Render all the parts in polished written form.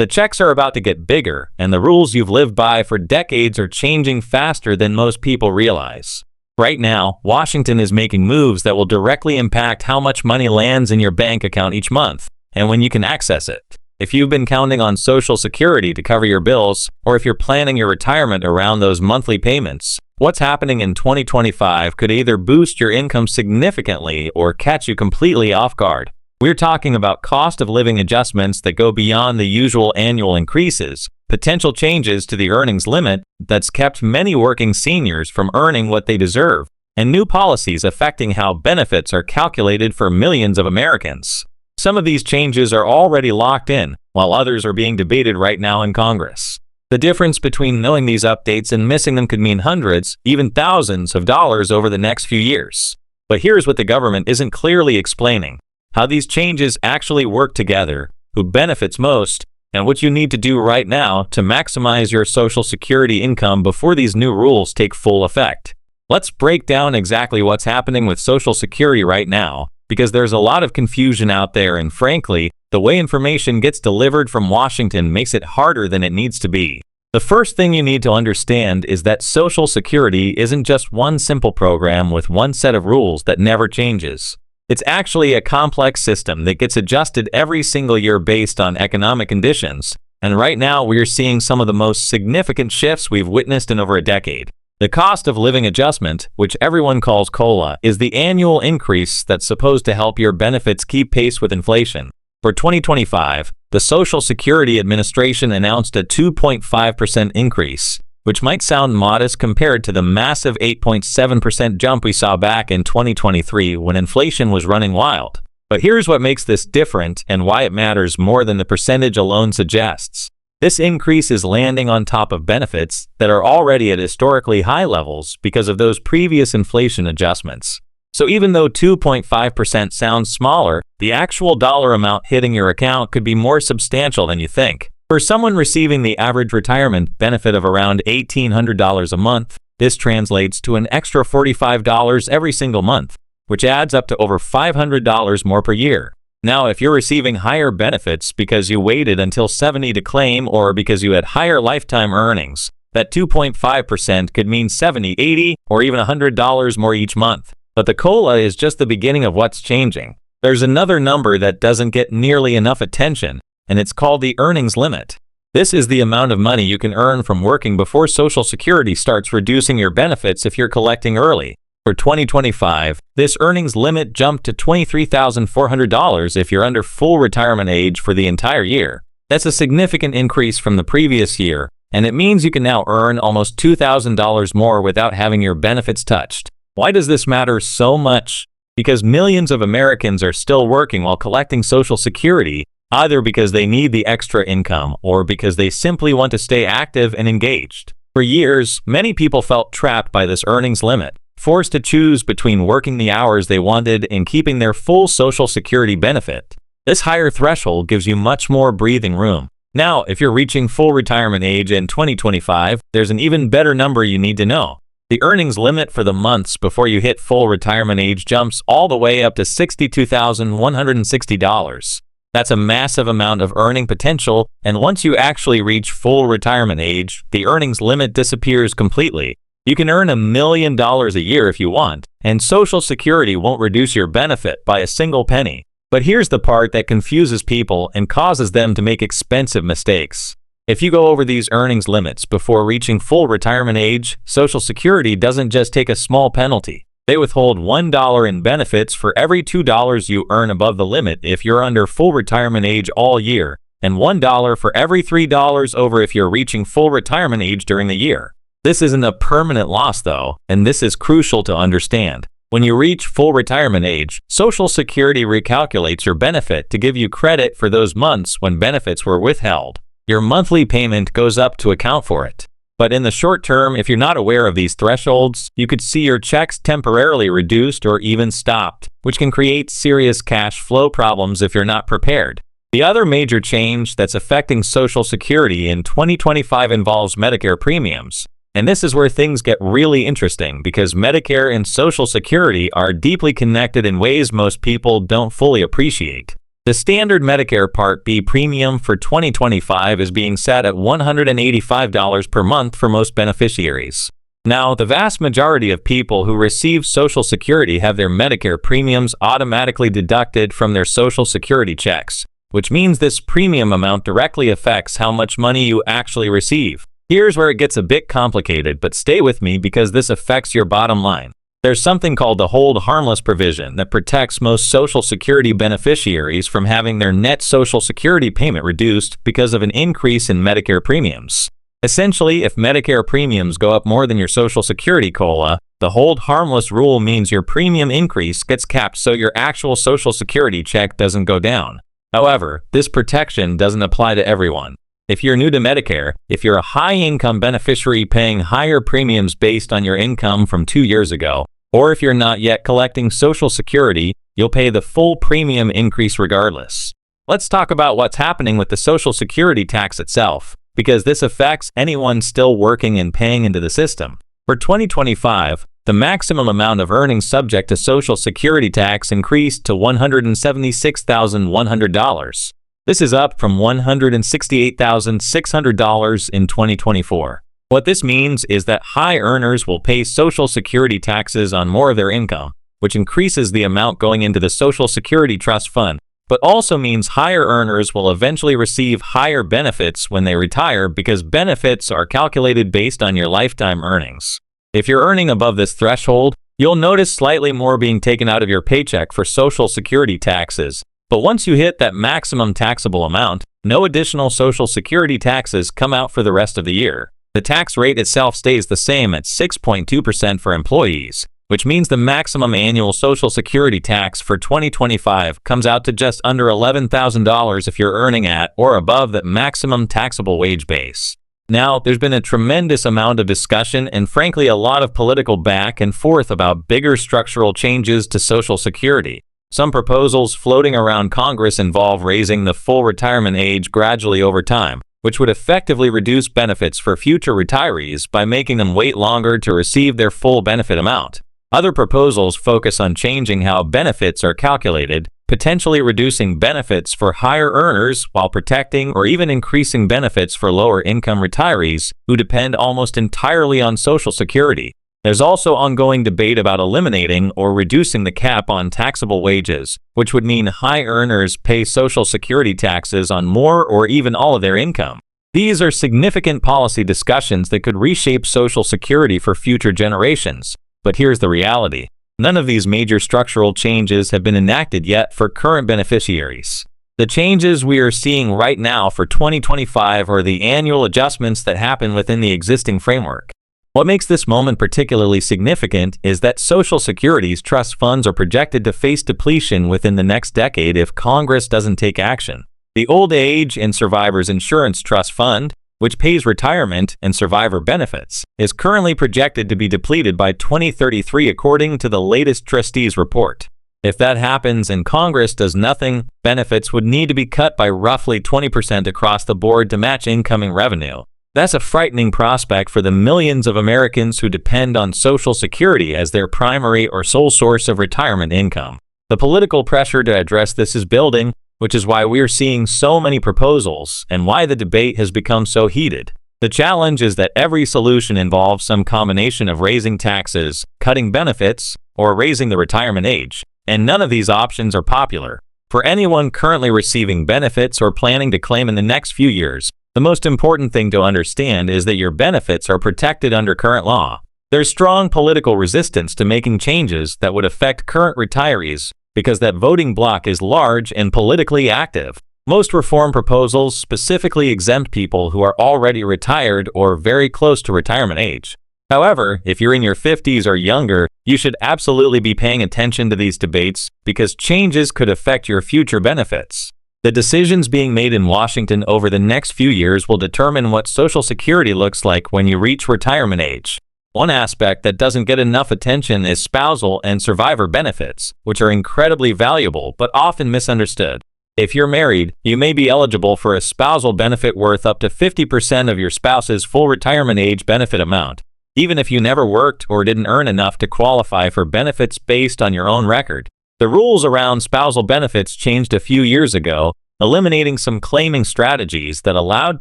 The checks are about to get bigger, and the rules you've lived by for decades are changing faster than most people realize. Right now, Washington is making moves that will directly impact how much money lands in your bank account each month, and when you can access it. If you've been counting on Social Security to cover your bills, or if you're planning your retirement around those monthly payments, what's happening in 2025 could either boost your income significantly or catch you completely off guard. We're talking about cost of living adjustments that go beyond the usual annual increases, potential changes to the earnings limit that's kept many working seniors from earning what they deserve, and new policies affecting how benefits are calculated for millions of Americans. Some of these changes are already locked in, while others are being debated right now in Congress. The difference between knowing these updates and missing them could mean hundreds, even thousands of dollars over the next few years. But here's what the government isn't clearly explaining: how these changes actually work together, who benefits most, and what you need to do right now to maximize your Social Security income before these new rules take full effect. Let's break down exactly what's happening with Social Security right now, because there's a lot of confusion out there, and frankly, the way information gets delivered from Washington makes it harder than it needs to be. The first thing you need to understand is that Social Security isn't just one simple program with one set of rules that never changes. It's actually a complex system that gets adjusted every single year based on economic conditions, and right now we're seeing some of the most significant shifts we've witnessed in over a decade. The cost of living adjustment, which everyone calls COLA, is the annual increase that's supposed to help your benefits keep pace with inflation. For 2025, the Social Security Administration announced a 2.5% increase, which might sound modest compared to the massive 8.7% jump we saw back in 2023 when inflation was running wild. But here's what makes this different and why it matters more than the percentage alone suggests. This increase is landing on top of benefits that are already at historically high levels because of those previous inflation adjustments. So even though 2.5% sounds smaller, the actual dollar amount hitting your account could be more substantial than you think. For someone receiving the average retirement benefit of around $1,800 a month, this translates to an extra $45 every single month, which adds up to over $500 more per year. Now, if you're receiving higher benefits because you waited until 70 to claim or because you had higher lifetime earnings, that 2.5% could mean $70, $80, or even $100 more each month. But the COLA is just the beginning of what's changing. There's another number that doesn't get nearly enough attention, and it's called the earnings limit. This is the amount of money you can earn from working before Social Security starts reducing your benefits if you're collecting early. For 2025, this earnings limit jumped to $23,400 if you're under full retirement age for the entire year. That's a significant increase from the previous year, and it means you can now earn almost $2,000 more without having your benefits touched. Why does this matter so much? Because millions of Americans are still working while collecting Social Security, either because they need the extra income or because they simply want to stay active and engaged. For years, many people felt trapped by this earnings limit, forced to choose between working the hours they wanted and keeping their full Social Security benefit. This higher threshold gives you much more breathing room. Now, if you're reaching full retirement age in 2025, there's an even better number you need to know. The earnings limit for the months before you hit full retirement age jumps all the way up to $62,160. That's a massive amount of earning potential, and once you actually reach full retirement age, the earnings limit disappears completely. You can earn $1 million a year if you want, and Social Security won't reduce your benefit by a single penny. But here's the part that confuses people and causes them to make expensive mistakes. If you go over these earnings limits before reaching full retirement age, Social Security doesn't just take a small penalty. They withhold $1 in benefits for every $2 you earn above the limit if you're under full retirement age all year, and $1 for every $3 over if you're reaching full retirement age during the year. This isn't a permanent loss though, and this is crucial to understand. When you reach full retirement age, Social Security recalculates your benefit to give you credit for those months when benefits were withheld. Your monthly payment goes up to account for it. But in the short term, if you're not aware of these thresholds, you could see your checks temporarily reduced or even stopped, which can create serious cash flow problems if you're not prepared. The other major change that's affecting Social Security in 2025 involves Medicare premiums. And this is where things get really interesting because Medicare and Social Security are deeply connected in ways most people don't fully appreciate. The standard Medicare Part B premium for 2025 is being set at $185 per month for most beneficiaries. Now, the vast majority of people who receive Social Security have their Medicare premiums automatically deducted from their Social Security checks, which means this premium amount directly affects how much money you actually receive. Here's where it gets a bit complicated, but stay with me because this affects your bottom line. There's something called the hold harmless provision that protects most Social Security beneficiaries from having their net Social Security payment reduced because of an increase in Medicare premiums. Essentially, if Medicare premiums go up more than your Social Security COLA, the hold harmless rule means your premium increase gets capped so your actual Social Security check doesn't go down. However, this protection doesn't apply to everyone. If you're new to Medicare, if you're a high-income beneficiary paying higher premiums based on your income from 2 years ago, or if you're not yet collecting Social Security, you'll pay the full premium increase regardless. Let's talk about what's happening with the Social Security tax itself, because this affects anyone still working and paying into the system. For 2025, the maximum amount of earnings subject to Social Security tax increased to $176,100. This is up from $168,600 in 2024. What this means is that high earners will pay Social Security taxes on more of their income, which increases the amount going into the Social Security Trust Fund, but also means higher earners will eventually receive higher benefits when they retire because benefits are calculated based on your lifetime earnings. If you're earning above this threshold, you'll notice slightly more being taken out of your paycheck for Social Security taxes. But once you hit that maximum taxable amount, no additional Social Security taxes come out for the rest of the year. The tax rate itself stays the same at 6.2% for employees, which means the maximum annual Social Security tax for 2025 comes out to just under $11,000 if you're earning at or above that maximum taxable wage base. Now, there's been a tremendous amount of discussion and frankly a lot of political back and forth about bigger structural changes to Social Security. Some proposals floating around Congress involve raising the full retirement age gradually over time, which would effectively reduce benefits for future retirees by making them wait longer to receive their full benefit amount. Other proposals focus on changing how benefits are calculated, potentially reducing benefits for higher earners while protecting or even increasing benefits for lower income retirees who depend almost entirely on Social Security. There's also ongoing debate about eliminating or reducing the cap on taxable wages, which would mean high earners pay Social Security taxes on more or even all of their income. These are significant policy discussions that could reshape Social Security for future generations. But here's the reality. None of these major structural changes have been enacted yet for current beneficiaries. The changes we are seeing right now for 2025 are the annual adjustments that happen within the existing framework. What makes this moment particularly significant is that Social Security's trust funds are projected to face depletion within the next decade if Congress doesn't take action. The Old Age and Survivors Insurance Trust Fund, which pays retirement and survivor benefits, is currently projected to be depleted by 2033 according to the latest trustees report. If that happens and Congress does nothing, benefits would need to be cut by roughly 20% across the board to match incoming revenue. That's a frightening prospect for the millions of Americans who depend on Social Security as their primary or sole source of retirement income. The political pressure to address this is building, which is why we are seeing so many proposals and why the debate has become so heated. The challenge is that every solution involves some combination of raising taxes, cutting benefits, or raising the retirement age, and none of these options are popular. For anyone currently receiving benefits or planning to claim in the next few years, the most important thing to understand is that your benefits are protected under current law. There's strong political resistance to making changes that would affect current retirees because that voting bloc is large and politically active. Most reform proposals specifically exempt people who are already retired or very close to retirement age. However, if you're in your 50s or younger, you should absolutely be paying attention to these debates because changes could affect your future benefits. The decisions being made in Washington over the next few years will determine what Social Security looks like when you reach retirement age. One aspect that doesn't get enough attention is spousal and survivor benefits, which are incredibly valuable but often misunderstood. If you're married, you may be eligible for a spousal benefit worth up to 50% of your spouse's full retirement age benefit amount, even if you never worked or didn't earn enough to qualify for benefits based on your own record. The rules around spousal benefits changed a few years ago, eliminating some claiming strategies that allowed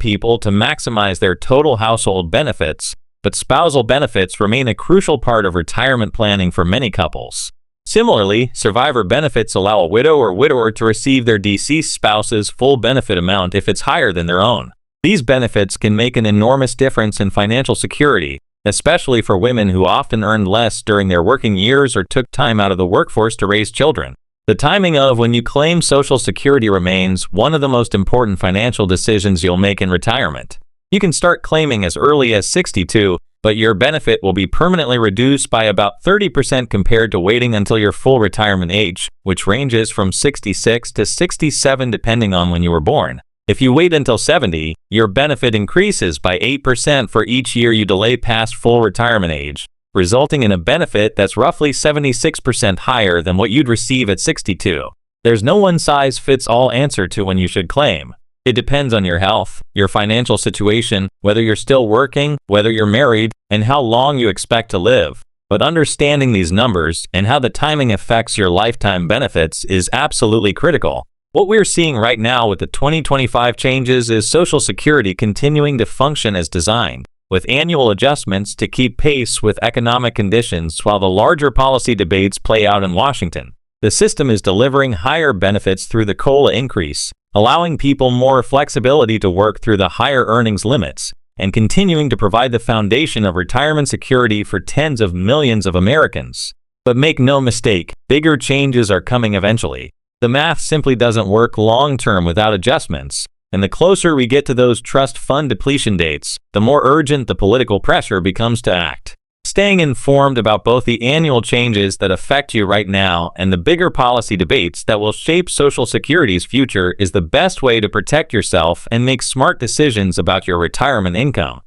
people to maximize their total household benefits, but spousal benefits remain a crucial part of retirement planning for many couples. Similarly, survivor benefits allow a widow or widower to receive their deceased spouse's full benefit amount if it's higher than their own. These benefits can make an enormous difference in financial security, especially for women who often earned less during their working years or took time out of the workforce to raise children. The timing of when you claim Social Security remains one of the most important financial decisions you'll make in retirement. You can start claiming as early as 62, but your benefit will be permanently reduced by about 30% compared to waiting until your full retirement age, which ranges from 66 to 67 depending on when you were born. If you wait until 70, your benefit increases by 8% for each year you delay past full retirement age, resulting in a benefit that's roughly 76% higher than what you'd receive at 62. There's no one-size-fits-all answer to when you should claim. It depends on your health, your financial situation, whether you're still working, whether you're married, and how long you expect to live. But understanding these numbers and how the timing affects your lifetime benefits is absolutely critical. What we're seeing right now with the 2025 changes is Social Security continuing to function as designed, with annual adjustments to keep pace with economic conditions while the larger policy debates play out in Washington. The system is delivering higher benefits through the COLA increase, allowing people more flexibility to work through the higher earnings limits, and continuing to provide the foundation of retirement security for tens of millions of Americans. But make no mistake, bigger changes are coming eventually. The math simply doesn't work long-term without adjustments, and the closer we get to those trust fund depletion dates, the more urgent the political pressure becomes to act. Staying informed about both the annual changes that affect you right now and the bigger policy debates that will shape Social Security's future is the best way to protect yourself and make smart decisions about your retirement income.